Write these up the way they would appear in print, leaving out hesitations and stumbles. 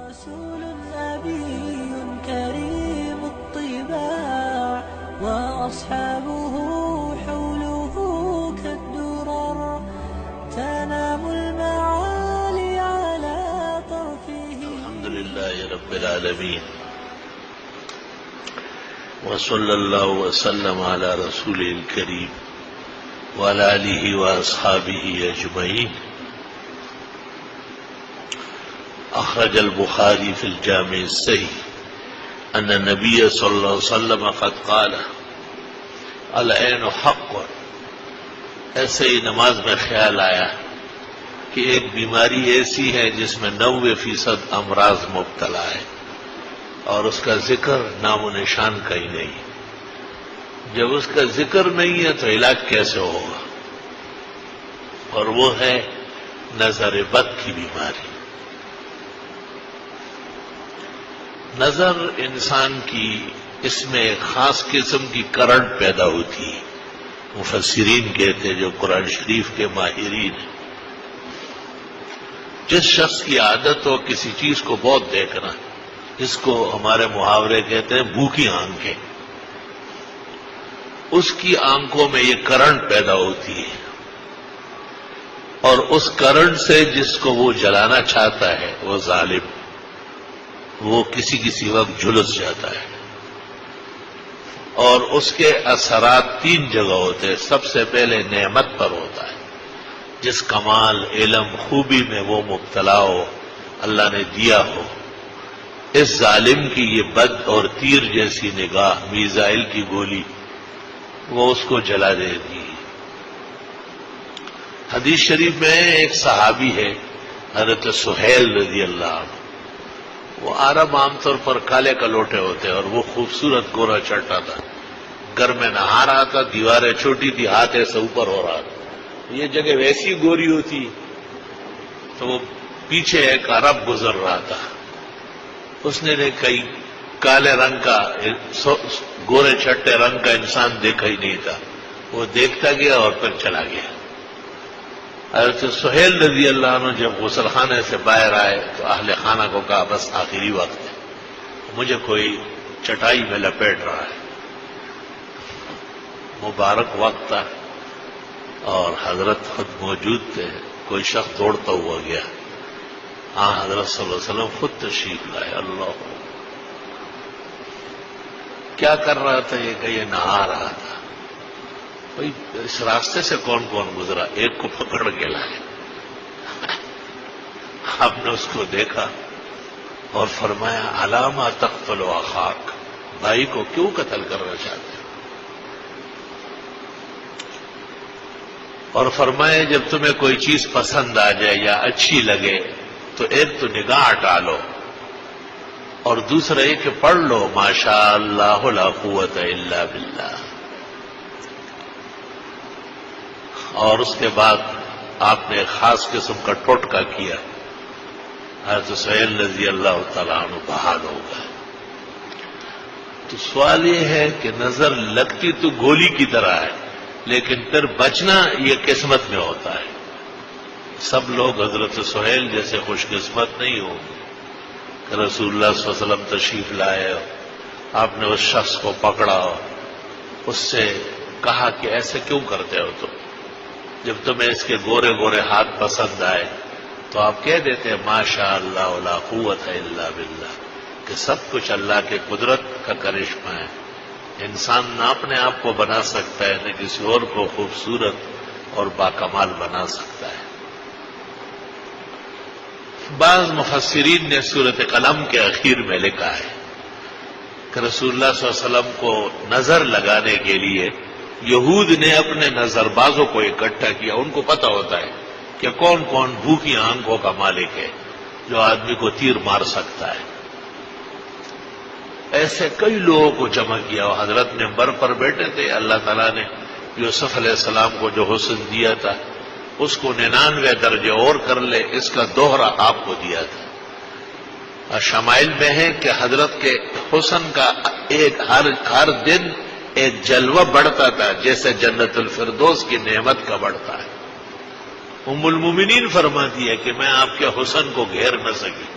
رسول نبي كريم الطباع وأصحابه حوله كالدرر تنام المعالي على طرفه. الحمد لله رب العالمين وصلى الله وسلم على رسوله الكريم وعلى آله وأصحابه أجمعين. أخرج البخاري في الجامع الصحيح أن النبي صلى الله عليه وسلم قد قال العين حق. ایسے ہی نماز میں خیال آیا کہ ایک بیماری ایسی ہے جس میں 90% امراض مبتلا ہے اور اس کا ذکر نام و نشان کا ہی نہیں. جب اس کا ذکر نہیں ہے تو علاج کیسے ہوگا؟ اور وہ ہے نظر بد کی بیماری. نظر انسان کی اس میں ایک خاص قسم کی کرنٹ پیدا ہوتی ہے. مفسرین کہتے ہیں جو قرآن شریف کے ماہرین ہیں، جس شخص کی عادت ہو کسی چیز کو بہت دیکھنا، اس کو ہمارے محاورے کہتے ہیں بھوکی آنکھیں، اس کی آنکھوں میں یہ کرنٹ پیدا ہوتی ہے اور اس کرنٹ سے جس کو وہ جلانا چاہتا ہے وہ ظالم، وہ کسی وقت جھلس جاتا ہے. اور اس کے اثرات 3 جگہ ہوتے ہیں. سب سے پہلے نعمت پر ہوتا ہے، جس کمال علم خوبی میں وہ مبتلا ہو، اللہ نے دیا ہو. اس ظالم کی یہ بد اور تیر جیسی نگاہ، میزائل کی گولی، وہ اس کو جلا دیتی ہے. حدیث شریف میں ایک صحابی ہے حضرت سہیل رضی اللہ عنہ. وہ عرب عام طور پر کالے کلوٹے ہوتے اور وہ خوبصورت گورا چڑھتا تھا. گھر میں نہا رہا تھا، دیواریں چھوٹی تھی، ہاتھ ایسے اوپر ہو رہا تھا. یہ جگہ ویسی گوری ہوتی تو وہ پیچھے ایک عرب گزر رہا تھا. اس نے کئی کالے رنگ کا گورے چھٹے رنگ کا انسان دیکھا ہی نہیں تھا. وہ دیکھتا گیا اور پھر چلا گیا. حضرت سہیل رضی اللہ عنہ جب غسل خانے سے باہر آئے تو اہل خانہ کو کہا بس آخری وقت ہے، مجھے کوئی چٹائی میں لپیٹ رہا ہے. مبارک وقت تھا اور حضرت خود موجود تھے. کوئی شخص دوڑتا ہوا گیا. حضرت صلی اللہ علیہ وسلم خود تشریف لائے. اللہ کیا کر رہا تھا؟ یہ کہ یہ نہا رہا تھا. بھائی اس راستے سے کون کون گزرا؟ ایک کو پکڑ کے لائے. آپ نے اس کو دیکھا اور فرمایا علامہ تقتل اخاک، بھائی کو کیوں قتل کرنا چاہتے ہو؟ اور فرمایا جب تمہیں کوئی چیز پسند آ جائے یا اچھی لگے تو ایک تو نگاہ ہٹا لو اور دوسرا یہ کہ پڑھ لو ماشاء اللہ لا قوت الا باللہ. اور اس کے بعد آپ نے ایک خاص قسم کا ٹوٹکا کیا. حضرت سہیل رضی اللہ تعالیٰ عنہ بحال ہو گئے. تو سوال یہ ہے کہ نظر لگتی تو گولی کی طرح ہے، لیکن پھر بچنا یہ قسمت میں ہوتا ہے. سب لوگ حضرت سہیل جیسے خوش قسمت نہیں ہوں گے کہ رسول اللہ صلی اللہ علیہ وسلم تشریف لائے، آپ نے اس شخص کو پکڑا، اس سے کہا کہ ایسے کیوں کرتے ہو تم؟ جب تمہیں اس کے گورے گورے ہاتھ پسند آئے تو آپ کہہ دیتے ہیں ماشاء اللہ لا قوت الا باللہ، کہ سب کچھ اللہ کے قدرت کا کرشمہ ہے. انسان نہ اپنے آپ کو بنا سکتا ہے نہ کسی اور کو خوبصورت اور باکمال بنا سکتا ہے. بعض مفسرین نے سورۃ قلم کے اخیر میں لکھا ہے کہ رسول اللہ صلی اللہ علیہ وسلم کو نظر لگانے کے لیے یہود نے اپنے نظر بازوں کو اکٹھا کیا. ان کو پتہ ہوتا ہے کہ کون کون بھوکی آنکھوں کا مالک ہے جو آدمی کو تیر مار سکتا ہے. ایسے کئی لوگوں کو جمع کیا. حضرت منبر پر بیٹھے تھے. اللہ تعالیٰ نے یوسف علیہ السلام کو جو حسن دیا تھا اس کو 99 درجے اور کر لے، اس کا دوہرا آپ کو دیا تھا. اور شمائل میں ہے کہ حضرت کے حسن کا ایک ہر دن ایک جلوہ بڑھتا تھا جیسے جنت الفردوس کی نعمت کا بڑھتا ہے. ام المومنین فرماتی ہے کہ میں آپ کے حسن کو گھیر نہ سکی.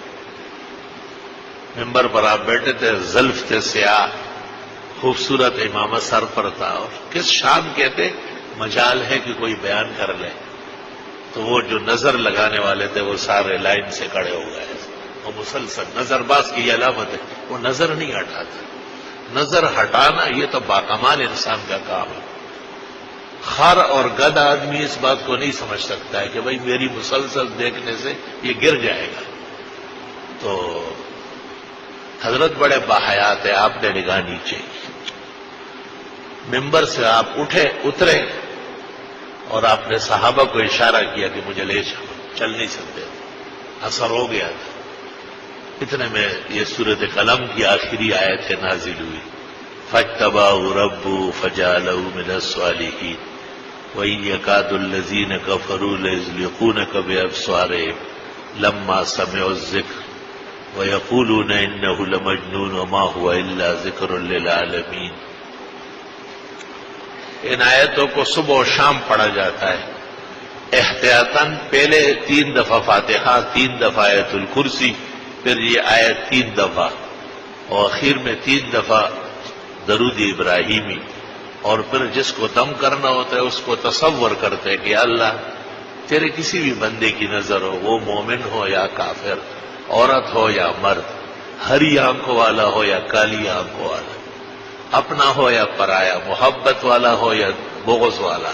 ممبر پر آپ بیٹھے تھے، زلف تھے سیاہ، خوبصورت امامہ سر پر تھا، اور کس شان کہتے مجال ہے کہ کوئی بیان کر لے. تو وہ جو نظر لگانے والے تھے وہ سارے لائن سے کھڑے ہو گئے. وہ مسلسل نظر باز کی یہ علامت ہے، وہ نظر نہیں ہٹاتا. نظر ہٹانا یہ تو باکمال انسان کا کام ہے. خر اور گدھ آدمی اس بات کو نہیں سمجھ سکتا ہے کہ بھئی میری مسلسل دیکھنے سے یہ گر جائے گا. تو حضرت بڑے باحیات ہے، آپ نے نگاہ نیچے کی. ممبر سے آپ اترے اور آپ نے صحابہ کو اشارہ کیا کہ مجھے لے چل نہیں سکتے، اثر ہو گیا تھا. اتنے میں یہ سورۃ قلم کی آخری آیت نازل ہوئی، فاجتباہ ربہ فجعلہ من الصالحین وَإِن يَكَادُ الَّذِينَ كَفَرُوا لَيُزْلِقُونَكَ بِأَبْصَارِهِمْ لَمَّا سَمِعُوا الذِّكْرَ وَيَقُولُونَ إِنَّهُ لَمَجْنُونٌ وَمَا هُوَ إِلَّا ذِكْرٌ لِّلْعَالَمِينَ. ان آیتوں کو صبح و شام پڑھا جاتا ہے احتیاطاً. پہلے 3 دفعہ فاتحہ، 3 دفعہ آیت الکرسی، پھر یہ آیت 3 دفعہ، اور آخر میں 3 دفعہ درود ابراہیمی. اور پھر جس کو دم کرنا ہوتا ہے اس کو تصور کرتے ہیں کہ اللہ تیرے کسی بھی بندے کی نظر ہو، وہ مومن ہو یا کافر، عورت ہو یا مرد، ہری آنکھوں والا ہو یا کالی آنکھوں والا، اپنا ہو یا پرایا، محبت والا ہو یا بغض والا،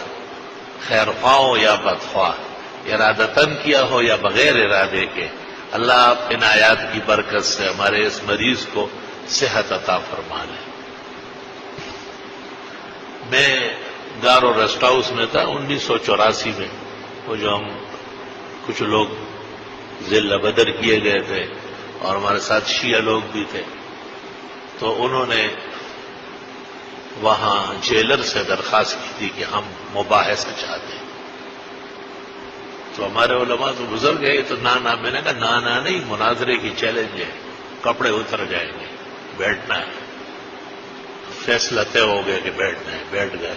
خیر خواہ ہو یا بدخواہ، ارادتاً کیا ہو یا بغیر ارادے کے، اللہ آپ ان آیات کی برکت سے ہمارے اس مریض کو صحت عطا فرما لیں. میں گارو ریسٹ ہاؤس میں تھا 1984 میں. وہ جو ہم کچھ لوگ ذلہ بدر کیے گئے تھے اور ہمارے ساتھ شیعہ لوگ بھی تھے، تو انہوں نے وہاں جیلر سے درخواست کی تھی کہ ہم مباحثہ چاہتے ہیں. تو ہمارے علماء تو گزر گئے. تو نا میں نے کہا نا نہیں، مناظرے کی چیلنج ہے، کپڑے اتر جائیں گے، بیٹھنا ہے. فیصلہ طے ہو گیا کہ بیٹھنا ہے، بیٹھ گئے.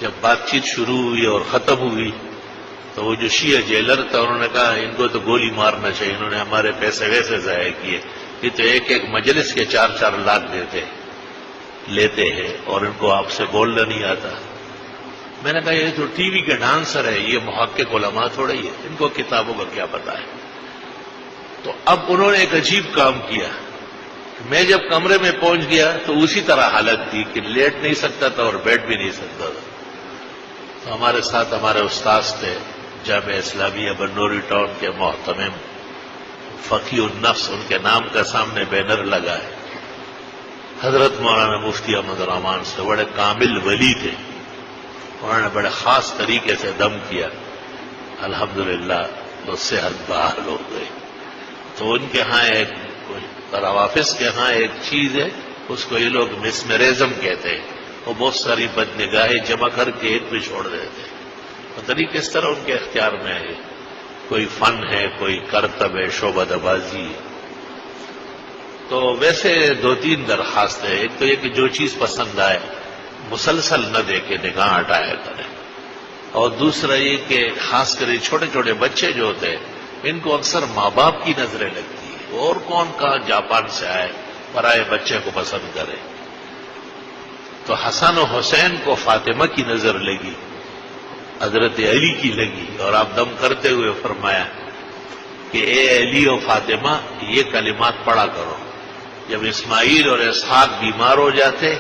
جب بات چیت شروع ہوئی اور ختم ہوئی تو وہ جو شیعہ جیلر تھا انہوں نے کہا ان کو تو گولی مارنا چاہیے، انہوں نے ہمارے پیسے ویسے ضائع کیے. یہ تو ایک مجلس کے 4-4 لاکھ لیتے ہیں اور ان کو آپ سے بولنا نہیں آتا. میں نے کہا یہ تو ٹی وی کے ڈانسر ہے، یہ محقق علماء تھوڑا ہی ہے، ان کو کتابوں کا کیا پتا ہے. تو اب انہوں نے ایک عجیب کام کیا. میں جب کمرے میں پہنچ گیا تو اسی طرح حالت تھی کہ لیٹ نہیں سکتا تھا اور بیٹھ بھی نہیں سکتا تھا. تو ہمارے ساتھ ہمارے استاذ تھے جامعہ اسلامیہ بنوری ٹاؤن کے محتمم فقی النفس، ان کے نام کا سامنے بینر لگا ہے. حضرت مولانا مفتی احمد الرحمان سے بڑے کامل ولی تھے. انہوں نے بڑے خاص طریقے سے دم کیا. الحمدللہ تو صحت بحال ہو گئی. تو ان کے ہاں ایک روافظ کے ہاں ایک چیز ہے، اس کو یہ لوگ مسمریزم کہتے ہیں. وہ بہت ساری بدنگاہیں جمع کر کے ایک پہ چھوڑ دیتے ہیں. پتہ نہیں کس طرح ان کے اختیار میں ہے. کوئی فن ہے، کوئی کرتب ہے، شعبہ بازی ہے. تو ویسے 2-3 درخواستیں. ایک تو یہ کہ جو چیز پسند آئے مسلسل نہ دیکھے، نگاہ ہٹایا کریں. اور دوسرا یہ کہ خاص کر چھوٹے چھوٹے بچے جو ہوتے ہیں ان کو اکثر ماں باپ کی نظریں لگتی ہیں. اور کون کہاں جاپان سے آئے پرائے بچے کو پسند کرے. تو حسن و حسین کو فاطمہ کی نظر لگی، حضرت علی کی لگی، اور آپ دم کرتے ہوئے فرمایا کہ اے علی و فاطمہ یہ کلمات پڑھا کرو. جب اسماعیل اور اسحاق بیمار ہو جاتے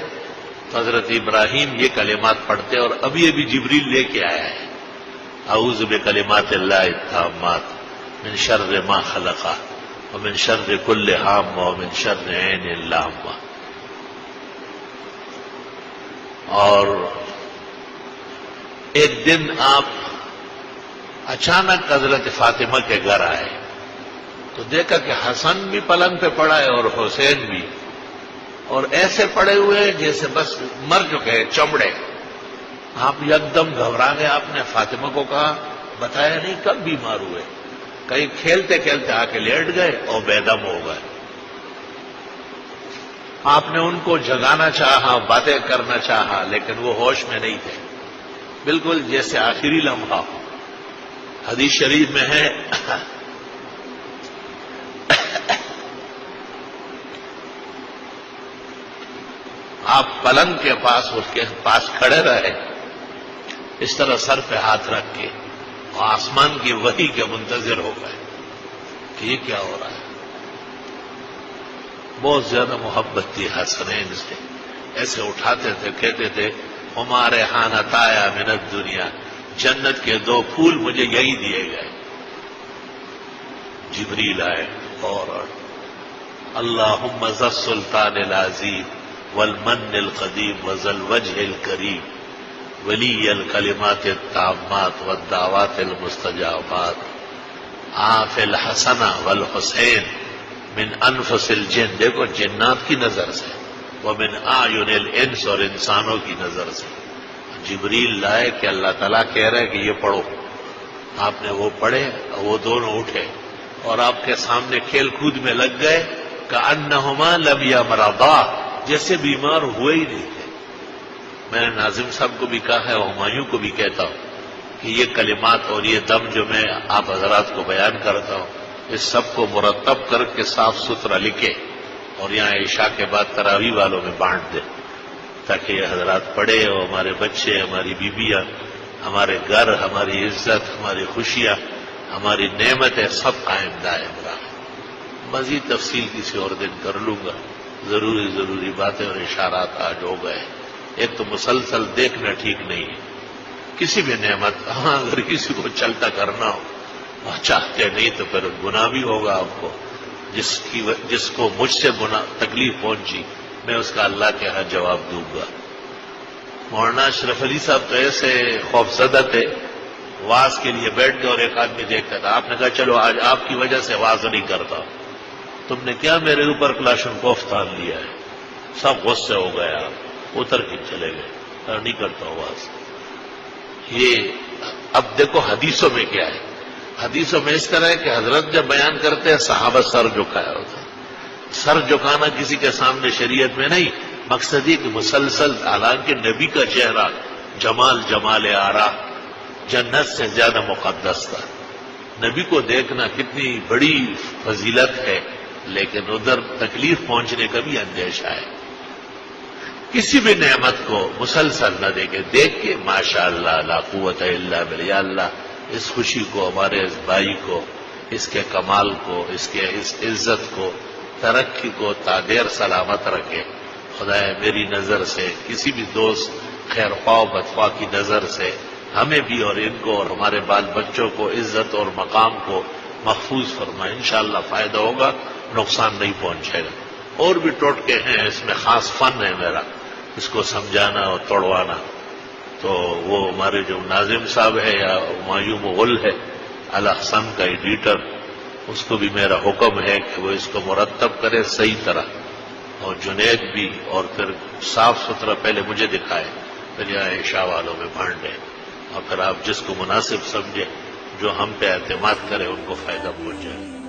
تو حضرت ابراہیم یہ کلمات پڑھتے، اور ابھی جبریل لے کے آیا ہے، اعوذ بکلمات اللہ التامات من شر ما خلق ومن شر کل حام ومن شر عین اللامہ. اور ایک دن آپ اچانک حضرت فاطمہ کے گھر آئے تو دیکھا کہ حسن بھی پلنگ پہ پڑا ہے اور حسین بھی، اور ایسے پڑے ہوئے جیسے بس مر چکے ہیں، چمڑے. آپ یکدم گھبرا گئے. آپ نے فاطمہ کو کہا بتایا نہیں کب بیمار ہوئے؟ کہیں کھیلتے کھیلتے آ کے لیٹ گئے اور بے دم ہو گئے. آپ نے ان کو جگانا چاہا، باتیں کرنا چاہا، لیکن وہ ہوش میں نہیں تھے، بالکل جیسے آخری لمحہ. حدیث شریف میں ہے آپ پلنگ کے پاس اس کے پاس کھڑے رہے اس طرح سر پہ ہاتھ رکھ کے اور آسمان کی وحی کے منتظر ہو گئے کہ یہ کیا ہو رہا ہے. بہت زیادہ محبت تھی حسنین سے، ایسے اٹھاتے تھے، کہتے تھے ہمارے حانتایا من الدنیا، جنت کے 2 پھول مجھے یہی دیے گئے. جبریل آئے اور اللہم ذا السلطان العظیم والمن القدیم وذا الوجہ الکریم ولی الکلمات التامات والدعوات المستجابات آف الحسن والحسین من انفس الجن، دیکھو جنات کی نظر سے، ومن اعین الانس، اور انسانوں کی نظر سے. جبریل لائے کہ اللہ تعالیٰ کہہ رہے کہ یہ پڑھو. آپ نے وہ پڑھے، وہ دونوں اٹھے اور آپ کے سامنے کھیل کود میں لگ گئے. کأنہما لم یمرضا، جیسے بیمار ہوئے ہی نہیں تھے. میں نے ناظم صاحب کو بھی کہا ہے اور ہمایوں کو بھی کہتا ہوں کہ یہ کلمات اور یہ دم جو میں آپ حضرات کو بیان کرتا ہوں، اس سب کو مرتب کر کے صاف ستھرا لکھے اور یہاں عشاء کے بعد تراویح والوں میں بانٹ دیں تاکہ یہ حضرات پڑھے اور ہمارے بچے، ہماری بیویاں، ہمارے گھر، ہماری عزت، ہماری خوشیاں، ہماری نعمتیں سب قائم دائم رہیں. مزید تفصیل کسی اور دن کر لوں گا. ضروری باتیں اور اشارات آج ہو گئے. ایک تو مسلسل دیکھنا ٹھیک نہیں ہے کسی بھی نعمت. ہاں اگر کسی کو چلتا کرنا ہو اور چاہتے نہیں تو پھر گناہ بھی ہوگا آپ کو. جس کو مجھ سے تکلیف پہنچی میں اس کا اللہ کے ہاں جواب دوں گا. مولانا اشرف علی صاحب تو ایسے خوفزدہ تھے، واز کے لیے بیٹھ گئے اور ایک آدمی دیکھتا تھا. آپ نے کہا چلو آج آپ کی وجہ سے واز نہیں کرتا. تم نے کیا میرے اوپر کلاشن کوف تان لیا ہے؟ سب غصے ہو گئے، آپ اتر کے چلے گئے. نہیں کرتا واز. یہ اب دیکھو حدیثوں میں کیا ہے. حدیثوں میں اس طرح ہے کہ حضرت جب بیان کرتے ہیں صحابہ سر جھکایا ہوتا ہے. سر جھکانا کسی کے سامنے شریعت میں نہیں. مقصد یہ کہ مسلسل، حالانکہ نبی کا چہرہ جمال آرا جنت سے زیادہ مقدس تھا. نبی کو دیکھنا کتنی بڑی فضیلت ہے، لیکن ادھر تکلیف پہنچنے کا بھی اندیشہ ہے. کسی بھی نعمت کو مسلسل نہ دیکھے، دیکھ کے ماشاء اللہ لا قوت الا باللہ، یا اللہ اس خوشی کو، ہمارے اس بھائی کو، اس کے کمال کو، اس کے اس عزت کو، ترقی کو دیر سلامت رکھے. خدایا میری نظر سے، کسی بھی دوست خیر خواہ بدخواہ کی نظر سے ہمیں بھی اور ان کو اور ہمارے بال بچوں کو عزت اور مقام کو محفوظ فرمائے. انشاءاللہ فائدہ ہوگا، نقصان نہیں پہنچے گا. اور بھی ٹوٹکے ہیں، اس میں خاص فن ہے میرا، اس کو سمجھانا اور توڑوانا. تو وہ ہمارے جو ناظم صاحب ہے یا ہمایوں مغل ہے الاحسن کا ایڈیٹر، اس کو بھی میرا حکم ہے کہ وہ اس کو مرتب کرے صحیح طرح. اور جنید بھی، اور پھر صاف ستھرا پہلے مجھے دکھائے، پھر یہاں عشاء والوں میں بانٹ دیں. اور پھر آپ جس کو مناسب سمجھے، جو ہم پہ اعتماد کرے، ان کو فائدہ پہنچ جائے.